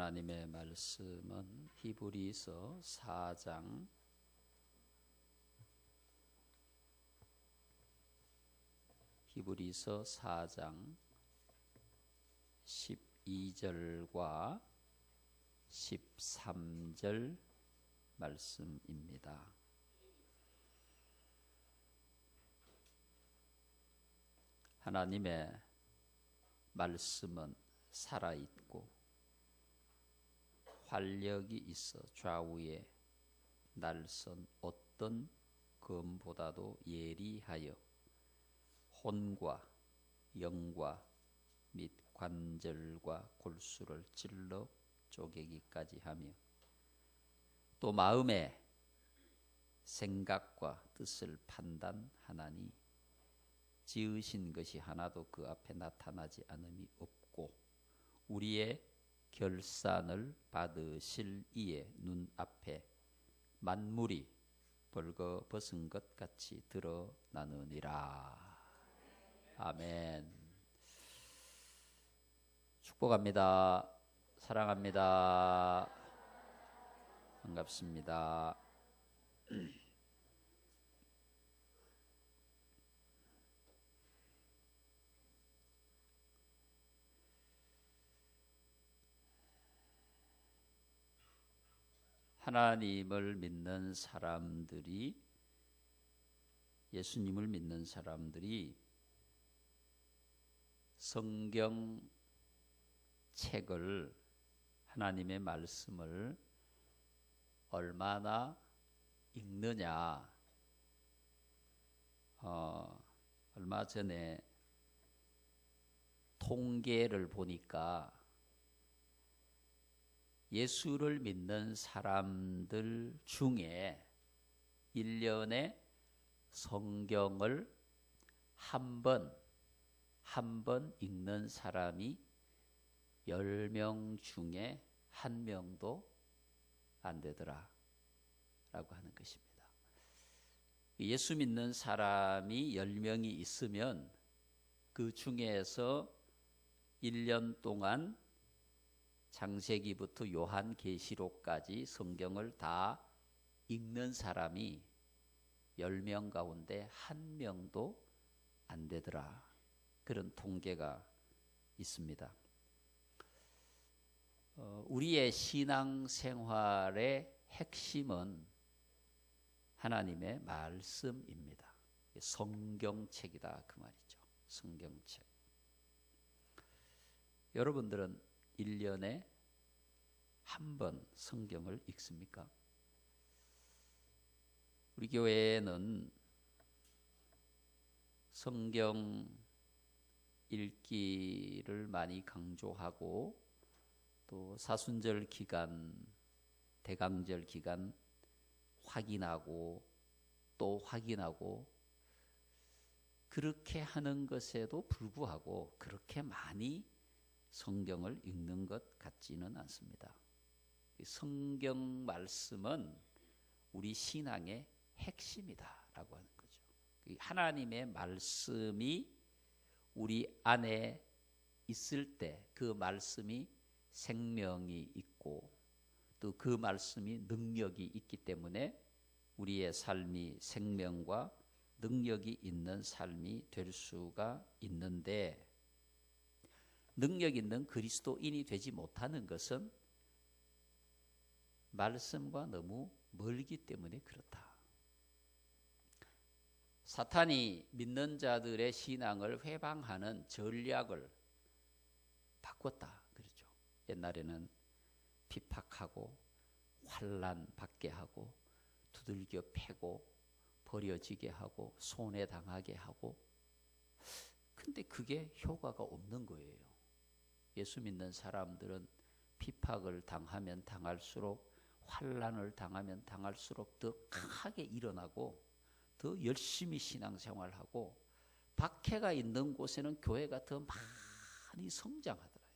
하나님의 말씀은 히브리서 4장 12절과 13절 말씀입니다. 하나님의 말씀은 살아있고 활력이 있어 좌우에 날선 어떤 검보다도 예리하여 혼과 영과 및 관절과 골수를 찔러 쪼개기까지 하며 또 마음의 생각과 뜻을 판단하나니 지으신 것이 하나도 그 앞에 나타나지 않음이 없고 우리의 결산을 받으실 이의 눈앞에 만물이 벌거벗은 것 같이 드러나느니라. 아멘. 축복합니다. 사랑합니다. 반갑습니다. 하나님을 믿는 사람들이, 예수님을 믿는 사람들이 성경책을, 하나님의 말씀을 얼마나 읽느냐. 얼마 전에 통계를 보니까 예수를 믿는 사람들 중에 1년에 성경을 한 번 읽는 사람이 10명 중에 1명도 안 되더라 라고 하는 것입니다. 예수 믿는 사람이 10명이 있으면 그 중에서 1년 동안 창세기부터 요한계시록까지 성경을 다 읽는 사람이 10명 가운데 1명도 안 되더라. 그런 통계가 있습니다. 우리의 신앙생활의 핵심은 하나님의 말씀입니다. 성경책이다 그 말이죠. 성경책. 여러분들은 1년에 한 번 성경을 읽습니까? 우리 교회는 성경 읽기를 많이 강조하고 또 사순절 기간, 대강절 기간 확인하고 또 확인하고 그렇게 하는 것에도 불구하고 그렇게 많이 성경을 읽는 것 같지는 않습니다. 성경 말씀은 우리 신앙의 핵심이다라고 하는 거죠. 하나님의 말씀이 우리 안에 있을 때 그 말씀이 생명이 있고 또 그 말씀이 능력이 있기 때문에 우리의 삶이 생명과 능력이 있는 삶이 될 수가 있는데, 능력 있는 그리스도인이 되지 못하는 것은 말씀과 너무 멀기 때문에 그렇다. 사탄이 믿는 자들의 신앙을 회방하는 전략을 바꿨다. 그렇죠. 옛날에는 핍박하고 환난받게 하고 두들겨 패고 버려지게 하고 손해당하게 하고, 근데 그게 효과가 없는 거예요. 예수 믿는 사람들은 핍박을 당하면 당할수록, 환난을 당하면 당할수록 더 강하게 일어나고 더 열심히 신앙생활하고 박해가 있는 곳에는 교회가 더 많이 성장하더라.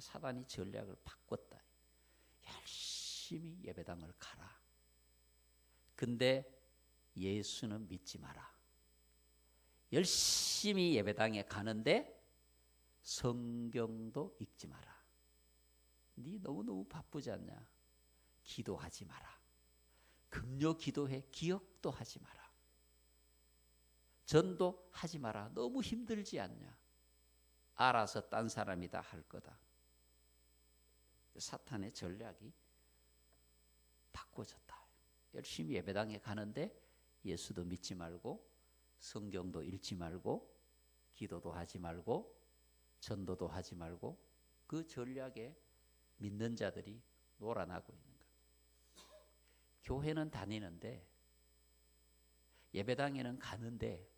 사단이 전략을 바꿨다. 열심히 예배당을 가라. 근데 예수는 믿지 마라. 열심히 예배당에 가는데 성경도 읽지 마라. 네 너무너무 바쁘지 않냐? 기도하지 마라. 금요 기도해. 기억도 하지 마라. 전도하지 마라. 너무 힘들지 않냐? 알아서 딴 사람이 다 할 거다. 사탄의 전략이 바꿔졌다. 열심히 예배당에 가는데 예수도 믿지 말고 성경도 읽지 말고 기도도 하지 말고 전도도 하지 말고 그 전략에 믿는 자들이 놀아나고 있는 거예요. 교회는 다니는데 예배당에는 가는데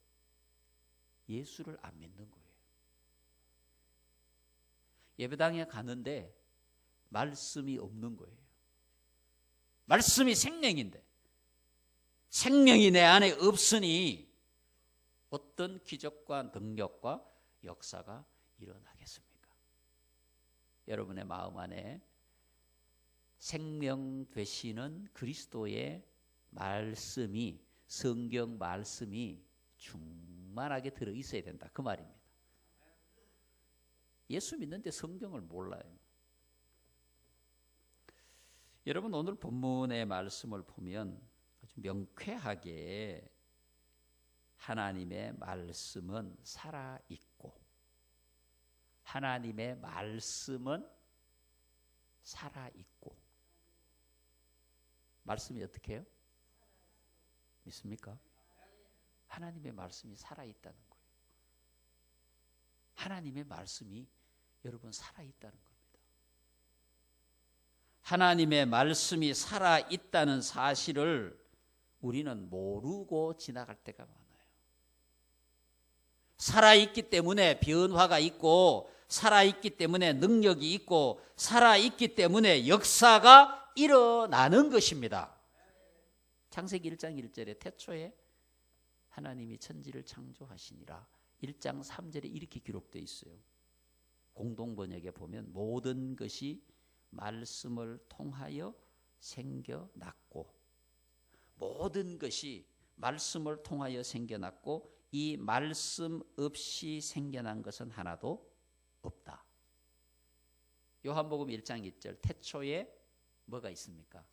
예수를 안 믿는 거예요. 예배당에 가는데 말씀이 없는 거예요. 말씀이 생명인데 생명이 내 안에 없으니 어떤 기적과 능력과 역사가 일어나겠습니까? 여러분의 마음 안에 생명 되시는 그리스도의 말씀이, 성경 말씀이 충만하게 들어있어야 된다, 그 말입니다. 예수 믿는데 성경을 몰라요. 여러분, 오늘 본문의 말씀을 보면 아주 명쾌하게 하나님의 말씀은 살아있고 하나님의 말씀은 살아있고 말씀이 어떻게 해요? 믿습니까? 하나님의 말씀이 살아있다는 거예요. 하나님의 말씀이 여러분 살아있다는 겁니다. 하나님의 말씀이 살아있다는 사실을 우리는 모르고 지나갈 때가 많아요. 살아있기 때문에 변화가 있고 살아있기 때문에 능력이 있고 살아있기 때문에 역사가 일어나는 것입니다. 창세기 1장 1절에 태초에 하나님이 천지를 창조하시니라 1장 3절에 이렇게 기록되어 있어요. 공동번역에 보면 모든 것이 말씀을 통하여 생겨났고 모든 것이 말씀을 통하여 생겨났고 이 말씀 없이 생겨난 것은 하나도 없다. 요한복음 1장 1절 태초에 뭐가 있습니까?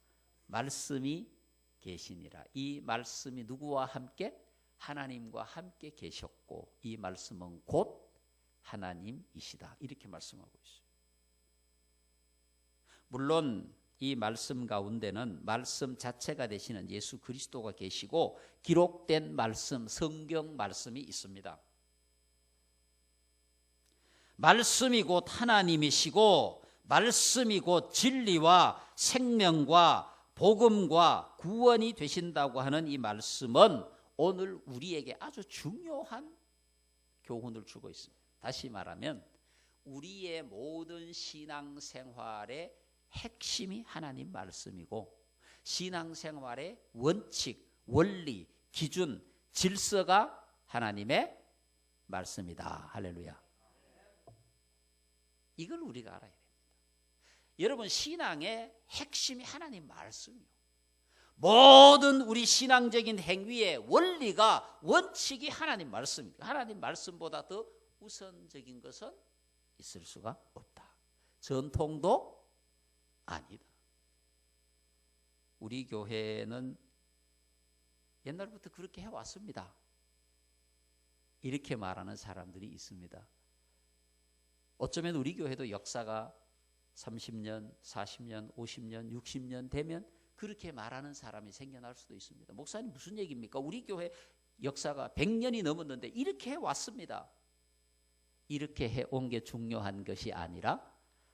말씀이 계시니라. 이 말씀이 누구와 함께? 하나님과 함께 계셨고 이 말씀은 곧 하나님이시다. 이렇게 말씀하고 있어요. 물론 이 말씀 가운데는 말씀 자체가 되시는 예수 그리스도가 계시고 기록된 말씀, 성경 말씀이 있습니다. 말씀이 곧 하나님이시고 말씀이 곧 진리와 생명과 복음과 구원이 되신다고 하는 이 말씀은 오늘 우리에게 아주 중요한 교훈을 주고 있습니다. 다시 말하면 우리의 모든 신앙생활의 핵심이 하나님 말씀이고 신앙생활의 원칙, 원리, 기준, 질서가 하나님의 말씀이다. 할렐루야. 이걸 우리가 알아야 됩니다. 여러분, 신앙의 핵심이 하나님 말씀이요. 모든 우리 신앙적인 행위의 원리가 원칙이 하나님 말씀입니다. 하나님 말씀보다 더 우선적인 것은 있을 수가 없다. 전통도 아니다. 우리 교회는 옛날부터 그렇게 해왔습니다. 이렇게 말하는 사람들이 있습니다. 어쩌면 우리 교회도 역사가 30년, 40년, 50년, 60년 되면 그렇게 말하는 사람이 생겨날 수도 있습니다. 목사님 무슨 얘기입니까? 우리 교회 역사가 100년이 넘었는데 이렇게 해왔습니다. 이렇게 해온 게 중요한 것이 아니라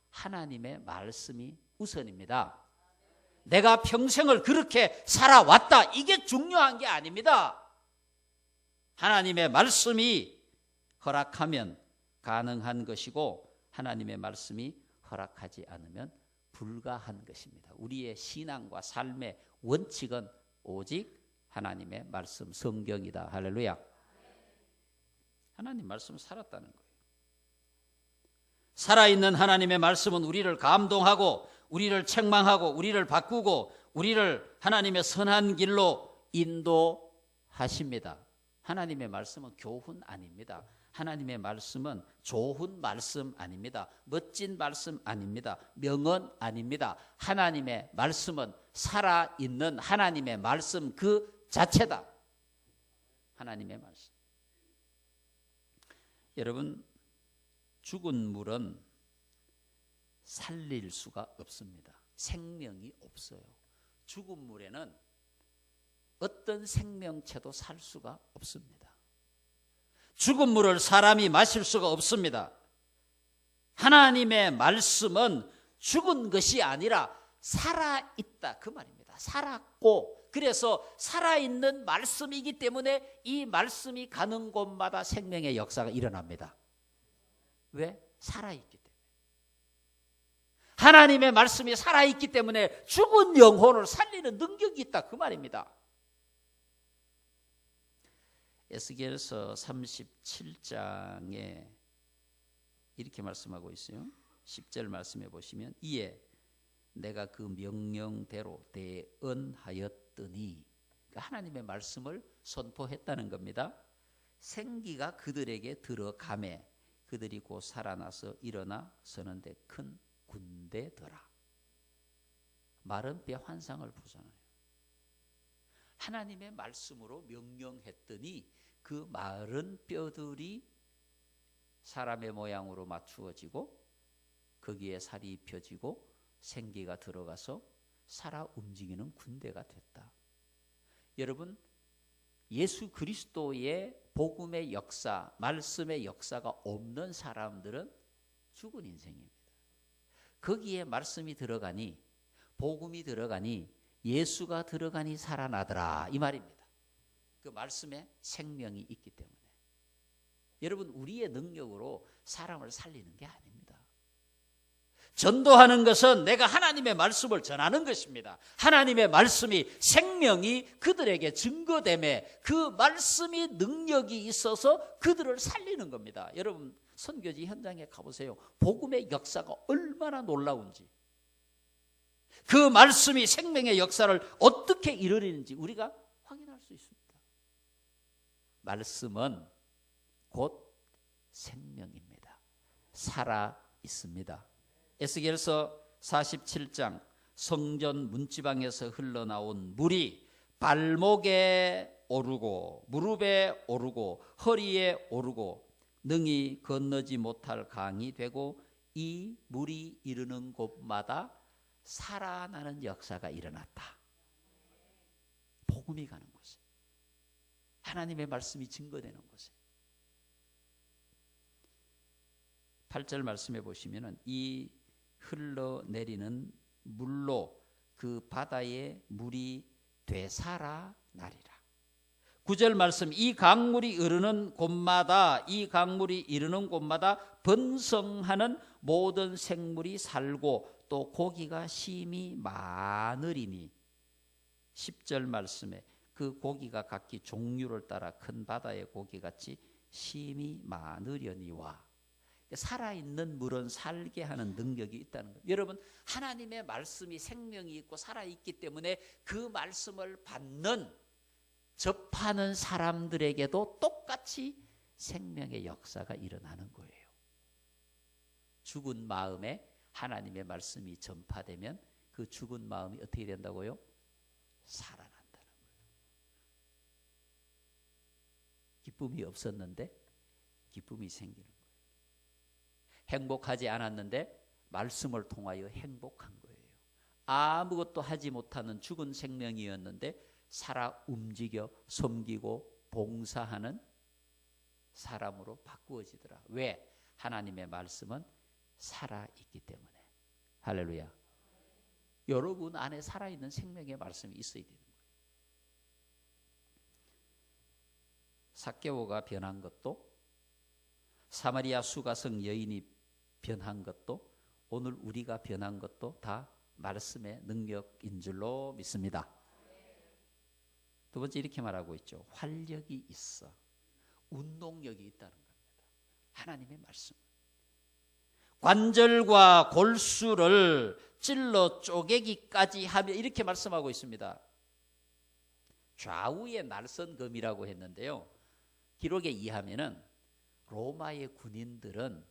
하나님의 말씀이 우선입니다. 내가 평생을 그렇게 살아왔다. 이게 중요한 게 아닙니다. 하나님의 말씀이 허락하면 가능한 것이고 하나님의 말씀이 허락하지 않으면 불가한 것입니다. 우리의 신앙과 삶의 원칙은 오직 하나님의 말씀, 성경이다. 할렐루야. 하나님 말씀은 살았다는 거예요. 살아있는 하나님의 말씀은 우리를 감동하고 우리를 책망하고 우리를 바꾸고 우리를 하나님의 선한 길로 인도하십니다. 하나님의 말씀은 교훈 아닙니다. 하나님의 말씀은 좋은 말씀 아닙니다. 멋진 말씀 아닙니다. 명언 아닙니다. 하나님의 말씀은 살아있는 하나님의 말씀 그 자체다. 하나님의 말씀. 여러분, 죽은 물은 살릴 수가 없습니다. 생명이 없어요. 죽은 물에는 어떤 생명체도 살 수가 없습니다. 죽은 물을 사람이 마실 수가 없습니다. 하나님의 말씀은 죽은 것이 아니라 살아있다 그 말입니다. 살았고, 그래서 살아있는 말씀이기 때문에 이 말씀이 가는 곳마다 생명의 역사가 일어납니다. 왜? 살아있기 때문에. 하나님의 말씀이 살아있기 때문에 죽은 영혼을 살리는 능력이 있다 그 말입니다. 에스겔서 37장에 이렇게 말씀하고 있어요. 10절 말씀해 보시면 이에 내가 그 명령대로 대언하였더니, 그러니까 하나님의 말씀을 선포했다는 겁니다. 생기가 그들에게 들어가매 그들이 곧 살아나서 일어나 서는데 큰 군대더라. 마른 뼈 환상을 보잖아요. 하나님의 말씀으로 명령했더니 그 마른 뼈들이 사람의 모양으로 맞추어지고 거기에 살이 입혀지고 생기가 들어가서 살아 움직이는 군대가 됐다. 여러분, 예수 그리스도의 복음의 역사, 말씀의 역사가 없는 사람들은 죽은 인생입니다. 거기에 말씀이 들어가니, 복음이 들어가니, 예수가 들어가니 살아나더라 이 말입니다. 그 말씀에 생명이 있기 때문에. 여러분, 우리의 능력으로 사람을 살리는 게 아닙니다. 전도하는 것은 내가 하나님의 말씀을 전하는 것입니다. 하나님의 말씀이 생명이 그들에게 증거되매 그 말씀이 능력이 있어서 그들을 살리는 겁니다. 여러분, 선교지 현장에 가보세요. 복음의 역사가 얼마나 놀라운지, 그 말씀이 생명의 역사를 어떻게 이루리는지 우리가 확인할 수 있습니다. 말씀은 곧 생명입니다. 살아 있습니다. 에스겔서 47장 성전 문지방에서 흘러나온 물이 발목에 오르고 무릎에 오르고 허리에 오르고 능히 건너지 못할 강이 되고 이 물이 이르는 곳마다 살아나는 역사가 일어났다. 복음이 가는 곳에, 하나님의 말씀이 증거되는 곳에. 8절 말씀해 보시면 이 흘러내리는 물로 그 바다의 물이 되살아나리라. 9절 말씀, 이 강물이 이르는 곳마다, 이 강물이 이르는 곳마다 번성하는 모든 생물이 살고 또 고기가 심히 많으리니. 10절 말씀에 그 고기가 각기 종류를 따라 큰 바다의 고기같이 심히 많으려니와. 살아있는 물은 살게 하는 능력이 있다는 거예요. 여러분, 하나님의 말씀이 생명이 있고 살아있기 때문에 그 말씀을 받는, 접하는 사람들에게도 똑같이 생명의 역사가 일어나는 거예요. 죽은 마음에 하나님의 말씀이 전파되면 그 죽은 마음이 어떻게 된다고요? 살아난다는 거예요. 기쁨이 없었는데 기쁨이 생기는 거예요. 행복하지 않았는데 말씀을 통하여 행복한 거예요. 아무것도 하지 못하는 죽은 생명이었는데 살아 움직여 섬기고 봉사하는 사람으로 바꾸어지더라. 왜? 하나님의 말씀은 살아있기 때문에. 할렐루야. 여러분 안에 살아있는 생명의 말씀이 있어야 되는 거예요. 삭개오가 변한 것도, 사마리아 수가성 여인이 변한 것도, 오늘 우리가 변한 것도 다 말씀의 능력인 줄로 믿습니다. 두 번째 이렇게 말하고 있죠. 활력이 있어. 운동력이 있다는 겁니다. 하나님의 말씀. 관절과 골수를 찔러 쪼개기까지 하며 이렇게 말씀하고 있습니다. 좌우의 날선검이라고 했는데요. 기록에 의하면은 로마의 군인들은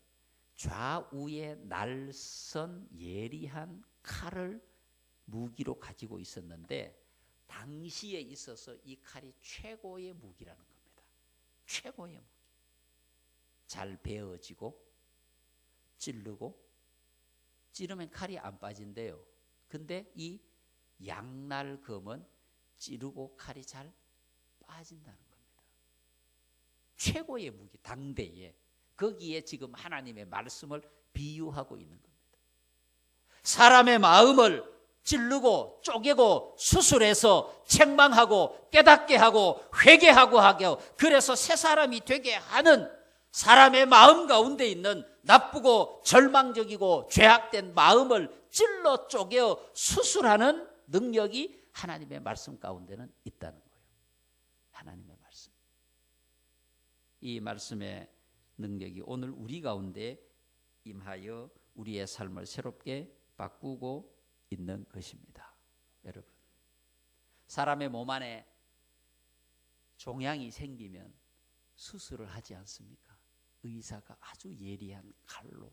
좌우에 날선 예리한 칼을 무기로 가지고 있었는데 당시에 있어서 이 칼이 최고의 무기라는 겁니다. 최고의 무기. 잘 베어지고 찌르고 찌르면 칼이 안 빠진대요. 근데 이 양날검은 찌르고 칼이 잘 빠진다는 겁니다. 최고의 무기, 당대에. 거기에 지금 하나님의 말씀을 비유하고 있는 겁니다. 사람의 마음을 찌르고 쪼개고 수술해서 책망하고 깨닫게 하고 회개하고 하고 그래서 새 사람이 되게 하는 사람의 마음 가운데 있는 나쁘고 절망적이고 죄악된 마음을 찔러 쪼개어 수술하는 능력이 하나님의 말씀 가운데는 있다는 거예요. 하나님의 말씀. 이 말씀의 능력이 오늘 우리 가운데 임하여 우리의 삶을 새롭게 바꾸고 있는 것입니다. 여러분, 사람의 몸 안에 종양이 생기면 수술을 하지 않습니까? 의사가 아주 예리한 칼로.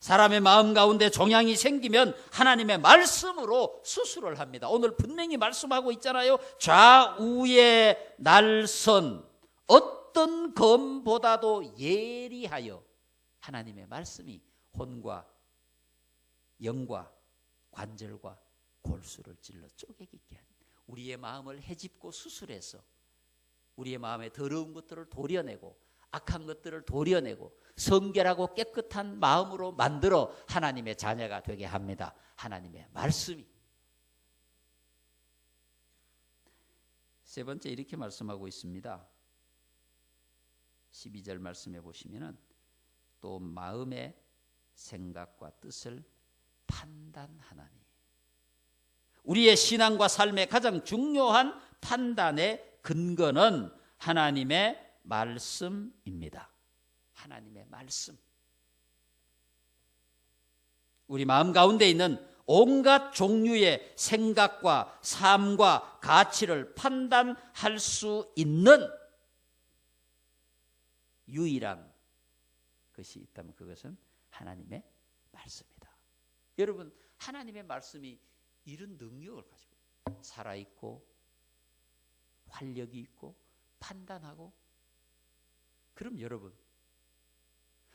사람의 마음 가운데 종양이 생기면 하나님의 말씀으로 수술을 합니다. 오늘 분명히 말씀하고 있잖아요. 좌우의 날선 어떤 검보다도 예리하여 하나님의 말씀이 혼과 영과 관절과 골수를 찔러 쪼개기게 하는 우리의 마음을 헤집고 수술해서 우리의 마음에 더러운 것들을 도려내고 악한 것들을 도려내고 성결하고 깨끗한 마음으로 만들어 하나님의 자녀가 되게 합니다. 하나님의 말씀이. 세 번째 이렇게 말씀하고 있습니다. 12절 말씀해 보시면은 또 마음의 생각과 뜻을 판단하나니. 우리의 신앙과 삶의 가장 중요한 판단의 근거는 하나님의 말씀입니다. 하나님의 말씀. 우리 마음 가운데 있는 온갖 종류의 생각과 삶과 가치를 판단할 수 있는 유일한 것이 있다면 그것은 하나님의 말씀이다. 여러분, 하나님의 말씀이 이런 능력을 가지고 살아있고 활력이 있고 판단하고. 그럼 여러분,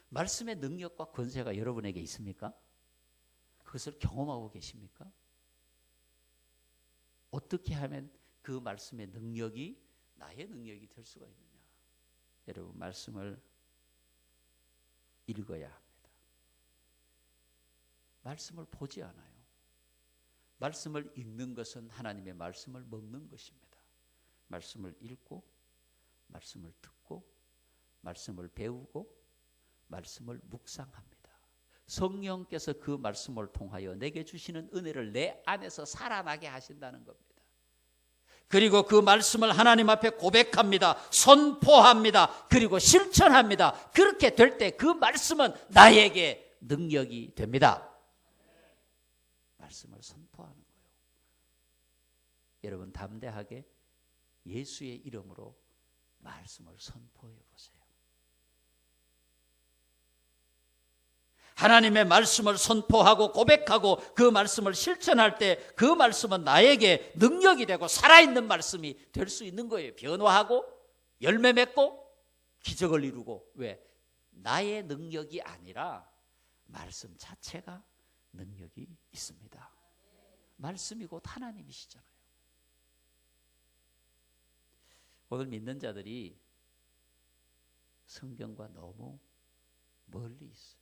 말씀의 능력과 권세가 여러분에게 있습니까? 그것을 경험하고 계십니까? 어떻게 하면 그 말씀의 능력이 나의 능력이 될 수가 있느냐? 여러분, 말씀을 읽어야 합니다. 말씀을 보지 않아요. 말씀을 읽는 것은 하나님의 말씀을 먹는 것입니다. 말씀을 읽고 말씀을 듣고 말씀을 배우고 말씀을 묵상합니다. 성령께서 그 말씀을 통하여 내게 주시는 은혜를 내 안에서 살아나게 하신다는 겁니다. 그리고 그 말씀을 하나님 앞에 고백합니다. 선포합니다. 그리고 실천합니다. 그렇게 될 때 그 말씀은 나에게 능력이 됩니다. 말씀을 선포하는 거예요. 여러분, 담대하게 예수의 이름으로 말씀을 선포해 보세요. 하나님의 말씀을 선포하고 고백하고 그 말씀을 실천할 때 그 말씀은 나에게 능력이 되고 살아있는 말씀이 될 수 있는 거예요. 변화하고 열매 맺고 기적을 이루고. 왜? 나의 능력이 아니라 말씀 자체가 능력이 있습니다. 말씀이 곧 하나님이시잖아요. 오늘 믿는 자들이 성경과 너무 멀리 있어요.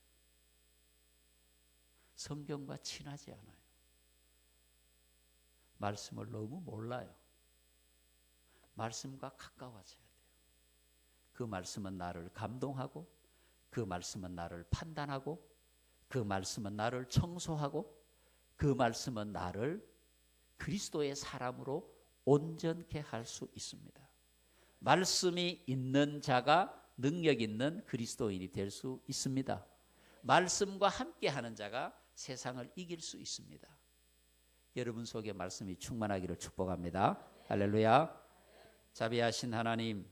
성경과 친하지 않아요. 말씀을 너무 몰라요. 말씀과 가까워져야 돼요. 그 말씀은 나를 감동하고 그 말씀은 나를 판단하고 그 말씀은 나를 청소하고 그 말씀은 나를 그리스도의 사람으로 온전케 할 수 있습니다. 말씀이 있는 자가 능력 있는 그리스도인이 될 수 있습니다. 말씀과 함께하는 자가 세상을 이길 수 있습니다. 여러분 속에 말씀이 충만하기를 축복합니다. 할렐루야. 자비하신 하나님,